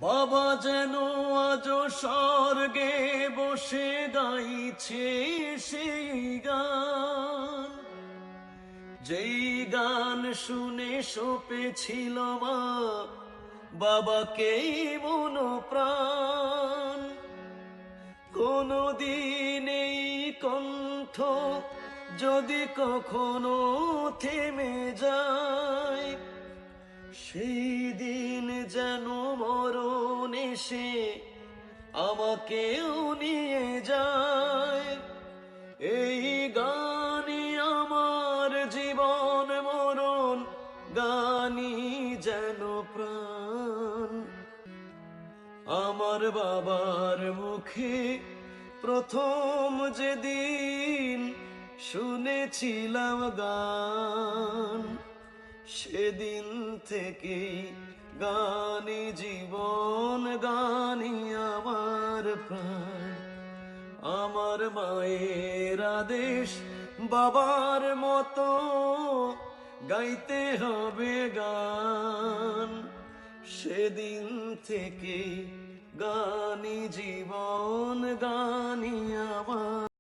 বাবা যেন আজ স্বর্গে বসে গাইছে সেই গান, যেই গান শুনে সপেছিল মা বাবাকেই মন প্রাণ। কোনদিন এই কণ্ঠ যদি কখনো থেমে যায়, সেই দিন যেন মরণ এসে আমাকেও নিয়ে যায়। এই গানই আমার জীবন মরণ, গানই যেন প্রাণ। আমার বাবার মুখে প্রথম যেদিন শুনেছিলাম গান, সেদিন থেকে গানই জীবন, গানই আমার প্রাণ। আমার মায়ের আদেশ বাবার মতো গাইতে হবে গান, সেদিন থেকে গানই জীবন, গানই আমার।